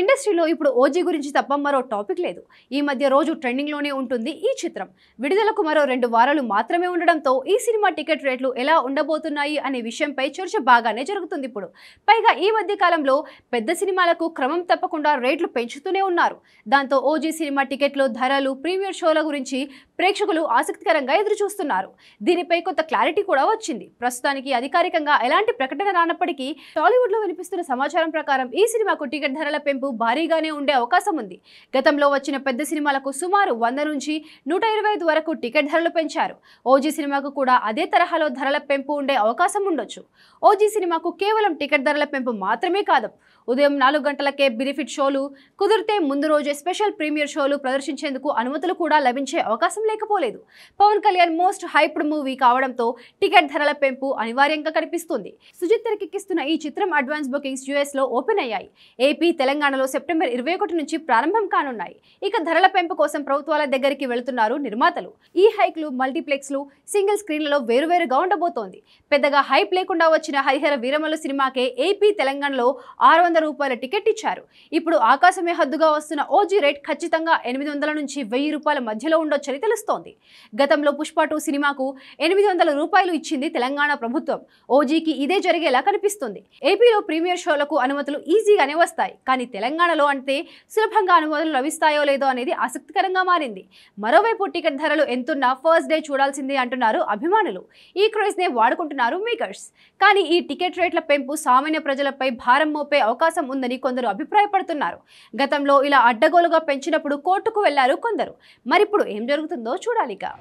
ఇండస్ట్రీలో ఇప్పుడు ఓజీ గురించి తప్ప మరో టాపిక్ లేదు. ఈ మధ్య రోజు ట్రెండింగ్లోనే ఉంటుంది ఈ చిత్రం. విడుదలకు మరో 2 వారాలు మాత్రమే ఉండడంతో ఈ సినిమా టికెట్ రేట్లు ఎలా ఉండబోతున్నాయి అనే విషయంపై చర్చ బాగానే జరుగుతుంది ఇప్పుడు. పైగా ఈ మధ్య కాలంలో పెద్ద సినిమాలకు క్రమం తప్పకుండా రేట్లు పెంచుతూనే ఉన్నారు. దాంతో ఓజీ సినిమా టికెట్లు ధరలు, ప్రీమియర్ షోల గురించి ప్రేక్షకులు ఆసక్తికరంగా ఎదురుచూస్తున్నారు. దీనిపై కొంత క్లారిటీ కూడా వచ్చింది. ప్రస్తుతానికి అధికారికంగా ఎలాంటి ప్రకటన రానప్పటికీ టాలీవుడ్లో వినిపిస్తున్న సమాచారం ప్రకారం ఈ సినిమాకు టికెట్ ధరల పెంపు భారీగానే ఉండే అవకాశం ఉంది. గతంలో వచ్చిన పెద్ద సినిమాలకు సుమారు 100 నుంచి 125 వరకు టికెట్ ధరలు పెంచారు. ఓజీ సినిమాకు కూడా అదే తరహాలో ధరల పెంపు ఉండే అవకాశం ఉండొచ్చు. ఓజీ సినిమాకు కేవలం టికెట్ ధరల పెంపు మాత్రమే కాదు, ఉదయం 4 గంటలకే బెనిఫిట్ షోలు, కుదిరితే ముందు రోజే స్పెషల్ ప్రీమియర్ షోలు ప్రదర్శించేందుకు అనుమతులు కూడా లభించే అవకాశం లేకపోలేదు. Pawan Kalyan most hyped movie కావడంతో టికెట్ ధరల పెంపు అనివార్యంగా కనిపిస్తుంది. సుజిత్ తెరకెక్కిస్తున్న ఈ చిత్రం అడ్వాన్స్ బుకింగ్స్ US లో ఓపెన్ అయ్యాయి. ఏపీ, తెలంగాణలో సెప్టెంబర్ 21 నుంచి ప్రారంభం కానున్నాయి. ఇక ధరల పెంపు కోసం ప్రభుత్వాల దగ్గరికి వెళుతున్నారు నిర్మాతలు. ఈ హైక్లు మల్టీప్లెక్స్లు, సింగిల్ స్క్రీన్లలో వేరువేరుగా ఉండబోతోంది. పెద్దగా హైప్ లేకుండా వచ్చిన హరిహర వీరమల్లు సినిమాకే ఏపీ, తెలంగాణలో ₹600 టికెట్ ఇచ్చారు. ఇప్పుడు ఆకాశమే హద్దుగా వస్తున్న ఓజీ రేట్ ఖచ్చితంగా 800 నుంచి ₹1000 మధ్యలో ఉండొచ్చని తెలుస్తోంది. గతంలో పుష్ప 2 సినిమాకు ₹800 ఇచ్చింది తెలంగాణ ప్రభుత్వం. ఓజీకి ఇదే జరిగేలా కనిపిస్తుంది. ఏపీలో ప్రీమియర్ షోలకు అనుమతులు ఈజీగానే వస్తాయి, కానీ తెలంగాణలో అంటే సులభంగా అనుమతులు లభిస్తాయో లేదో అనేది ఆసక్తికరంగా మారింది. మరోవైపు టికెట్ ధరలు ఎంతున్నా ఫస్ట్ డే చూడాల్సిందే అంటున్నారు అభిమానులు. ఈ క్రేజ్ నే వాడుకుంటున్నారు మేకర్స్. కానీ ఈ టికెట్ రేట్ల పెంపు సామాన్య ప్రజలపై భారం మోపే అవకాశం ఉందని కొందరు అభిప్రాయపడుతున్నారు. గతంలో ఇలా అడ్డగోలుగా పెంచినప్పుడు కోర్టుకు వెళ్లారు కొందరు. మరిప్పుడు ఏం జరుగుతుందో చూడాలిగా.